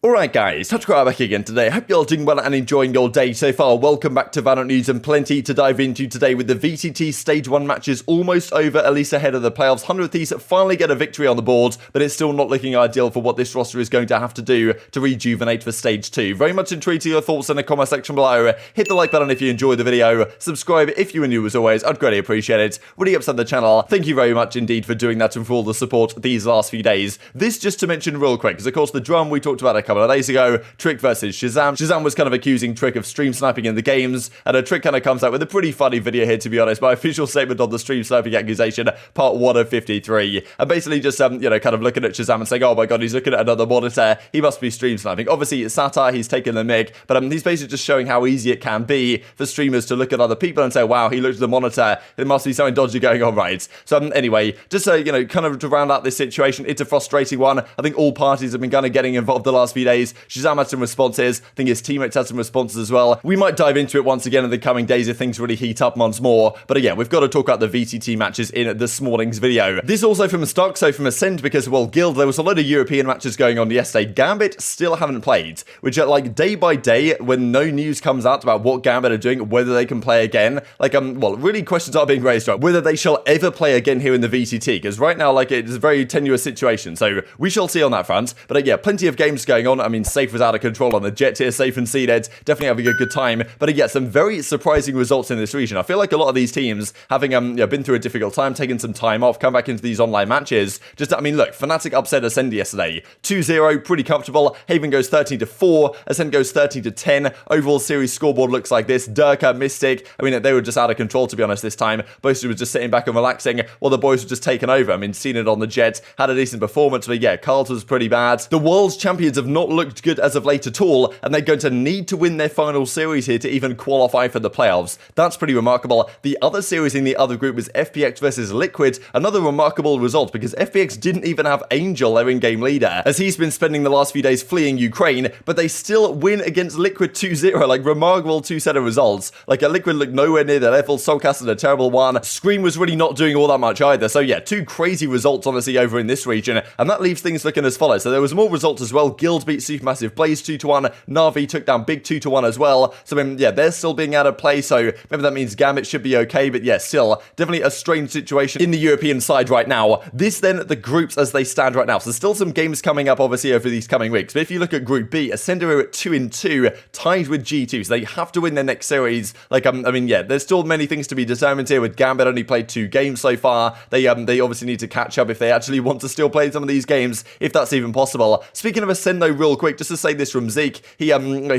Alright guys, TacticalRab back again today. Hope you're all doing well and enjoying your day so far. Welcome back to VALORANT news and plenty to dive into today with the VCT Stage 1 matches almost over, at least ahead of the playoffs. 100 Thieves finally get a victory on the board, but it's still not looking ideal for what this roster is going to have to do to rejuvenate for Stage 2. Very much intrigued to your thoughts in the comment section below. Hit the like button if you enjoyed the video. Subscribe if you are new as always. I'd greatly appreciate it. Really upset the channel. Thank you very much indeed for doing that and for all the support these last few days. This just to mention real quick, because of course the drum we talked about a couple of days ago, Trick versus ShahZaM. ShahZaM was kind of accusing Trick of stream sniping in the games, and Trick kind of comes out with a pretty funny video here, to be honest. My official statement on the stream sniping accusation, part 1 of 53. And basically just, kind of looking at ShahZaM and saying, oh my god, he's looking at another monitor, he must be stream sniping. Obviously, it's satire, he's taking the mic, but he's basically just showing how easy it can be for streamers to look at other people and say, wow, he looked at the monitor, there must be something dodgy going on, right? So, anyway, just so, kind of to round out this situation, it's a frustrating one. I think all parties have been kind of getting involved the last few days. ShahZaM had some responses. I think his teammates had some responses as well. We might dive into it once again in the coming days if things really heat up once more. But again, we've got to talk about the VCT matches in this morning's video. This also from stock, so from Acend, because, well, Guild, there was a lot of European matches going on yesterday. Gambit still haven't played, which are like day by day when no news comes out about what Gambit are doing, whether they can play again. Really questions are being raised, right? Whether they shall ever play again here in the VCT, because right now, it's a very tenuous situation. So we shall see on that front. But yeah, plenty of games going on. I mean, Safe was out of control on the Jet here, Safe and cNed, definitely having a good time. But yeah, some very surprising results in this region. I feel like a lot of these teams having been through a difficult time, taking some time off, come back into these online matches. Look, Fnatic upset Acend yesterday. 2-0, pretty comfortable. Haven goes 13-4, Acend goes 13-10. Overall series scoreboard looks like this. Turko, Mystic, they were just out of control, to be honest, this time. Boasted was just sitting back and relaxing while the boys were just taking over. cNed on the Jet had a decent performance, but yeah, Carl's was pretty bad. The world's champions have not looked good as of late at all, and they're going to need to win their final series here to even qualify for the playoffs. That's pretty remarkable. The other series in the other group was FPX versus Liquid. Another remarkable result because FPX didn't even have Angel, their in-game leader, as he's been spending the last few days fleeing Ukraine, but they still win against Liquid 2-0. Remarkable two set of results. Liquid looked nowhere near their level. Soulcast had a terrible one. Scream was really not doing all that much either. So yeah, two crazy results honestly over in this region, and that leaves things looking as follows. So there was more results as well. Guild beat Supermassive Blaze 2-1. Na'Vi took down Big 2-1 as well. So they're still being out of play, so maybe that means Gambit should be okay, but yeah, still definitely a strange situation in the European side right now. This then, the groups as they stand right now. So still some games coming up obviously over these coming weeks, but if you look at Group B, Acend are at 2-2, tied with G2, so they have to win their next series. There's still many things to be determined here with Gambit only played 2 games so far. They obviously need to catch up if they actually want to still play some of these games, if that's even possible. Speaking of Acend though, real quick, just to say this from Zeke, he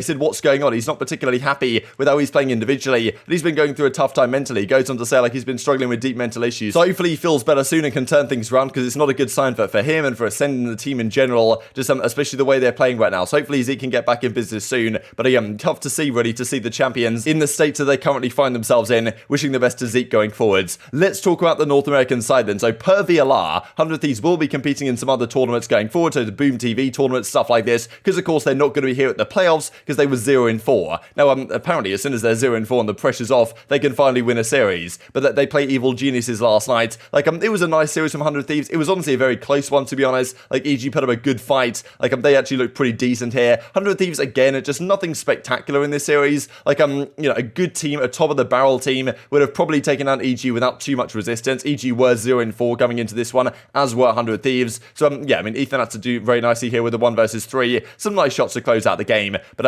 said what's going on. He's not particularly happy with how he's playing individually, but he's been going through a tough time mentally. He goes on to say he's been struggling with deep mental issues. So hopefully he feels better soon and can turn things around, because it's not a good sign for him and for Acend and the team in general, just especially the way they're playing right now. So hopefully Zeke can get back in business soon. But tough to see really, to see the champions in the state that they currently find themselves in. Wishing the best to Zeke going forwards. Let's talk about the North American side then. So per VLR, 100 Thieves will be competing in some other tournaments going forward, so the Boom TV tournaments, stuff like this, because of course they're not going to be here at the playoffs because they were 0-4. Now apparently as soon as they're 0-4 and the pressure's off, they can finally win a series. But they play Evil Geniuses last night. It was a nice series from 100 Thieves. It was honestly a very close one, to be honest. EG put up a good fight. They actually looked pretty decent here. 100 Thieves again, just nothing spectacular in this series. A good team, a top of the barrel team would have probably taken out EG without too much resistance. EG were 0-4 coming into this one, as were 100 Thieves. So Ethan had to do very nicely here with the 1 versus 3. Some nice shots to close out the game. But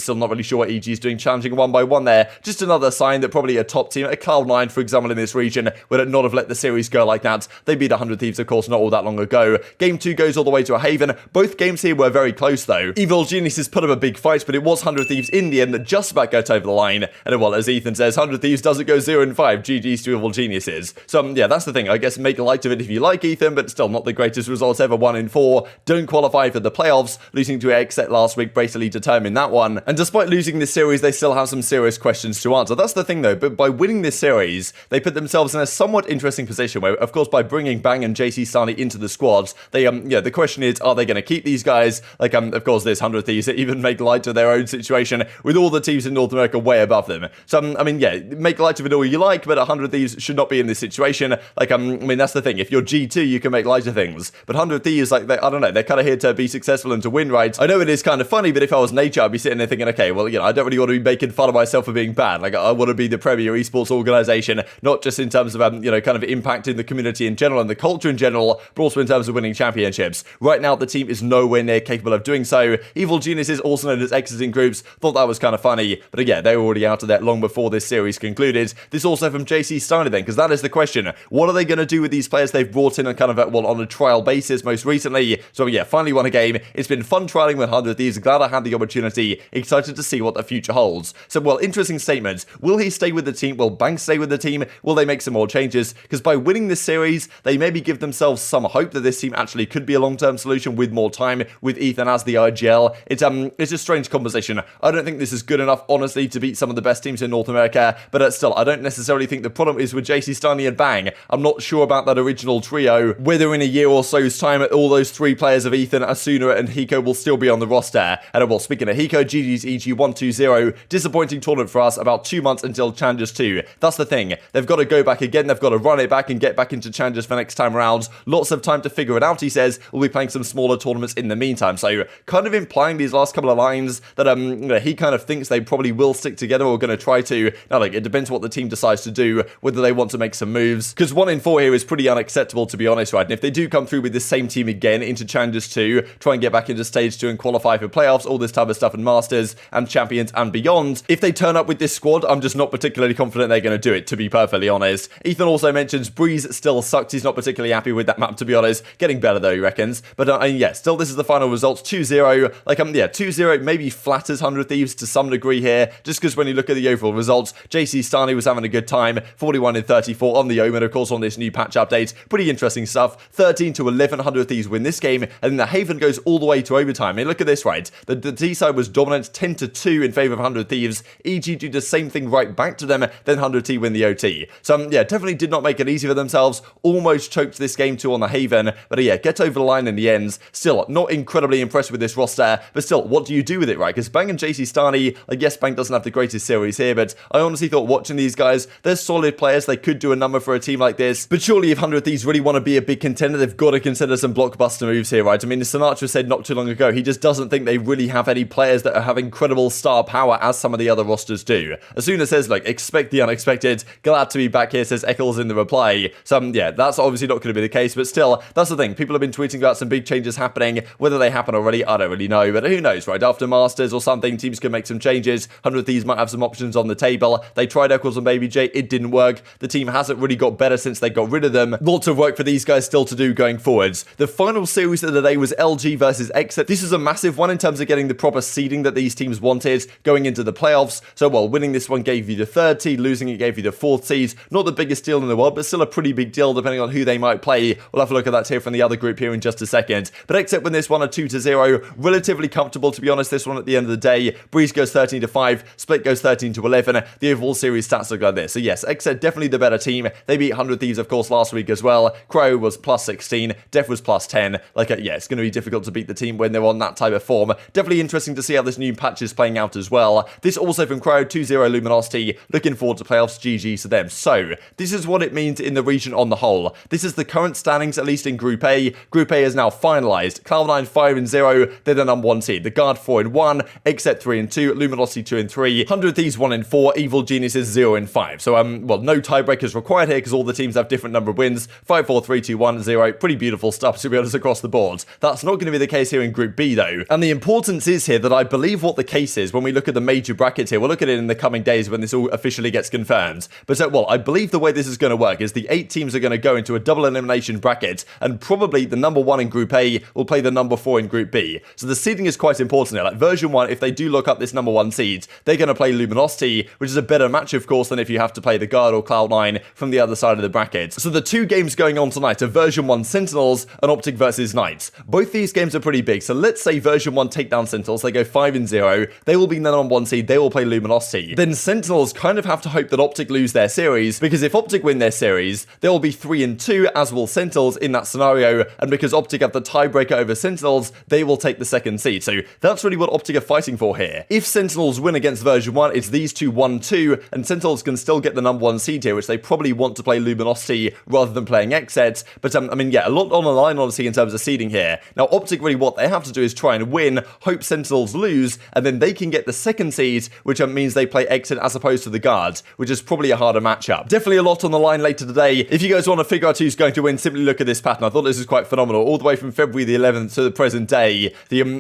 still not really sure what EG is doing, challenging 1-by-1 there. Just another sign that probably a top team, a Cloud9 for example in this region, would not have let the series go like that. They beat 100 Thieves of course not all that long ago. Game 2 goes all the way to a Haven. Both games here were very close though. Evil Geniuses put up a big fight, but it was 100 Thieves in the end that just about got over the line. And well, as Ethan says, 100 Thieves doesn't go 0-5. GG's to Evil Geniuses. So that's the thing. I guess make light of it if you like Ethan, but still not the greatest results ever. 1-4. Don't qualify for the playoffs. Losing to XSET last week basically determined that one. And despite losing this series, they still have some serious questions to answer. That's the thing though. But by winning this series, they put themselves in a somewhat interesting position where, of course, by bringing Bang and JC Sani into the squads, they the question is, are they going to keep these guys? Of course, there's 100 Thieves that even make light of their own situation with all the teams in North America way above them. So make light of it all you like, but 100 Thieves should not be in this situation. That's the thing. If you're G2, you can make light of things, but 100 Thieves, they're kind of here to be successful and to win, right? I know it is kind of funny, but if I was nature, I'd be sitting there thinking, okay, well, I don't really want to be making fun of myself for being bad. Like, I want to be the premier esports organization, not just in terms of, kind of impacting the community in general and the culture in general, but also in terms of winning championships. Right now, the team is nowhere near capable of doing so. Evil Geniuses, also known as X's in groups, thought that was kind of funny, but again, they were already out of that long before this series concluded. This also from JC Steiner then, because that is the question. What are they going to do with these players they've brought in and kind of, on a trial basis most recently? So yeah, finally won a game. It's been fun trialing with 100 Thieves. Glad I had the opportunity. Excited to see what the future holds. So, well, interesting statements. Will he stay with the team? Will Banks stay with the team? Will they make some more changes? Because by winning this series, they maybe give themselves some hope that this team actually could be a long-term solution with more time, with Ethan as the IGL. It's a strange composition. I don't think this is good enough, honestly, to beat some of the best teams in North America, but still, I don't necessarily think the problem is with JC Steiny and Bang. I'm not sure about that original trio, whether in a year or so's time, all those three players of Ethan, Asuna, and Hiko will still be on the roster. And well, speaking of Hiko, GG's EG 1-2-0, disappointing tournament for us, about 2 months until Challengers 2. That's the thing. They've got to go back again, they've got to run it back and get back into Challengers for next time around. Lots of time to figure it out, he says. We'll be playing some smaller tournaments in the meantime. So, kind of implying these last couple of lines that he kind of thinks they probably will stick together or going to try to. Now, like, it depends what the team decides to do, whether they want to make some moves. Because 1 in 4 here is pretty unacceptable, to be honest, right? And if they do come through with the same team again into Challengers 2, try and get back into Stage 2 and qualify for playoffs, all this type of stuff, and Masters and Champions and beyond, if they turn up with this squad, I'm just not particularly confident they're going to do it, to be perfectly honest. Ethan also mentions Breeze still sucks. He's not particularly happy with that map, to be honest. Getting better, though, he reckons. But, yeah, still, this is the final results. 2-0. Like, 2-0 maybe flatters 100 Thieves to some degree here, just because when you look at the overall results, JC Starney was having a good time. 41 in 34 on the Omen, of course, on this new patch update. Pretty interesting stuff. 13-11, 100 Thieves win this game, and then the Haven goes all the way to overtime. I mean, look at this, right? The T side was dominant, 10-2 in favor of 100 Thieves. EG do the same thing right back to them, then 100 T win the OT. So, yeah, definitely did not make it easy for themselves. Almost choked this game too on the Haven, but yeah, get over the line in the end. Still, not incredibly impressed with this roster, but still, what do you do with it, right? Because Bang and JC Starney, like, yes, Bang doesn't have the greatest series here, but I honestly thought watching these guys, they're solid players. They could do a number for a team like this, but surely if 100 Thieves really want to be a big contender, they've got to consider some blockbuster moves here, right? I mean, Sinatraa said not too long ago, he just doesn't think they really have any players that have incredible star power as some of the other rosters do. Asuna says, like, expect the unexpected. Glad to be back here, says Eccles in the reply. So, yeah, that's obviously not going to be the case, but still, that's the thing. People have been tweeting about some big changes happening. Whether they happen already, I don't really know, but who knows, right? After Masters or something, teams can make some changes. 100 Thieves might have some options on the table. They tried Eccles and babybay, it didn't work. The team hasn't really got better since they got rid of them. Lots of work for these guys still to do going forwards. The final series of the day was LG versus XSET. This is a massive one in terms of getting the proper seeding that these teams wanted going into the playoffs. So, well, winning this one gave you the 3rd seed, losing it gave you the 4th seed. Not the biggest deal in the world, but still a pretty big deal depending on who they might play. We'll have a look at that here from the other group here in just a second. But XSET win this one a 2-0. Relatively comfortable, to be honest, this one at the end of the day. Breeze goes 13-5, Split goes 13-11. The overall series stats look like this. So yes, XSET definitely the better team. They beat 100 Thieves, of course, last week as well. Crow was plus 16, Dephh was plus 10. Like, yeah, it's going to be difficult to beat the team when they're on that type of form. Definitely interesting to see how this new patch is playing out as well. This also from Crow, 2-0 Luminosity. Looking forward to playoffs, GG to them. So, this is what it means in the region on the whole. This is the current standings, at least in Group A. Group A is now finalized. Cloud9 5-0, they're the number 1 seed. The Guard 4-1, XSET 3-2, Luminosity 2-3, 100 Thieves 1-4, Evil Geniuses 0-5. So, well, no tiebreakers required here because all the teams have different number of wins. 5-4, 3-2, 1-0. Pretty beautiful stuff, to be honest, across the board. That's not going to be the case here in Group B, though. And the importance is here that I believe what the case is when we look at the major brackets here. We'll look at it in the coming days when this all officially gets confirmed. But, well, I believe the way this is going to work is the 8 teams are going to go into a double elimination bracket, and probably the number 1 in Group A will play the number 4 in Group B. So the seeding is quite important here. Like version 1, if they do look up this number 1 seed, they're going to play Luminosity, which is a better match, of course, than if you have to play the Guard or Cloud9 from the other side of the bracket. So the 2 games going on tonight are version 1 Sentinels and Optic versus Knights. Both these games are pretty big. So let's say version 1 take down Sentinels, they go 5-0, they will be the number 1 seed, they will play Luminosity. Then Sentinels kind of have to hope that Optic lose their series, because if Optic win their series, they will be 3-2, as will Sentinels in that scenario, and because Optic have the tiebreaker over Sentinels, they will take the 2nd seed. So that's really what Optic are fighting for here. If Sentinels win against version 1, it's these two 1-2, and Sentinels can still get the number 1 seed here, which they probably want to play Luminosity rather than playing XSET. But I mean, yeah, a lot on the line, honestly, in terms of seeding here. Now, Optic really what they have to do is try and win, hope Sentinels lose, and then they can get the second seed, which means they play XSET as opposed to the Guards, which is probably a harder matchup. Definitely a lot on the line later today. If you guys want to figure out who's going to win, simply look at this pattern. I thought this was quite phenomenal. All the way from February the 11th to the present day,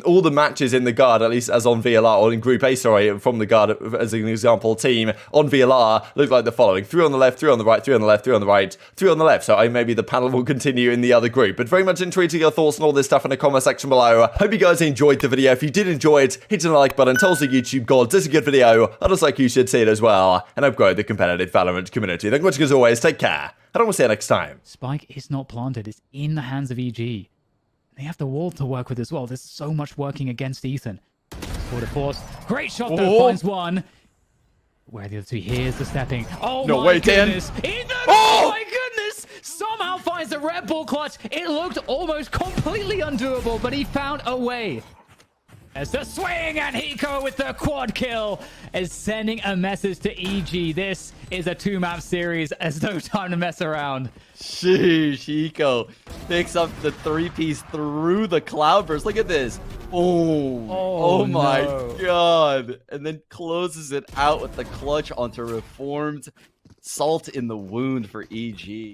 all the matches in the Guard, at least as on VLR, or in Group A, sorry, from the Guard as an example team, on VLR, look like the following. 3 on the left, 3 on the right, 3 on the left, 3 on the right, 3 on the left. So maybe the panel will continue in the other group. But very much intrigued to your thoughts on all this stuff in the comment section below. Hope you guys enjoyed the video. If you did enjoy it, hit the like button, tell us the YouTube gods, this is a good video. I just like you should see it as well. And I've grown the competitive Valorant community. Thank you much as always. Take care. I don't want to see you next time. Spike is not planted. It's in the hands of EG. They have the wall to work with as well. There's so much working against Ethan. Forward force. Great shot though. Finds one. Where are the other two? Here's the stepping. Oh no, my wait, goodness. Ethan! Oh my goodness! Somehow finds the Red Bull clutch. It looked almost completely undoable, but he found a way. As the swing, and Hiko with the quad kill is sending a message to EG. This is a 2-map series. There's no time to mess around. Sheesh, Hiko picks up the 3-piece through the cloudburst. Look at this. Boom. Oh my god. And then closes it out with the clutch onto reformed. Salt in the wound for EG.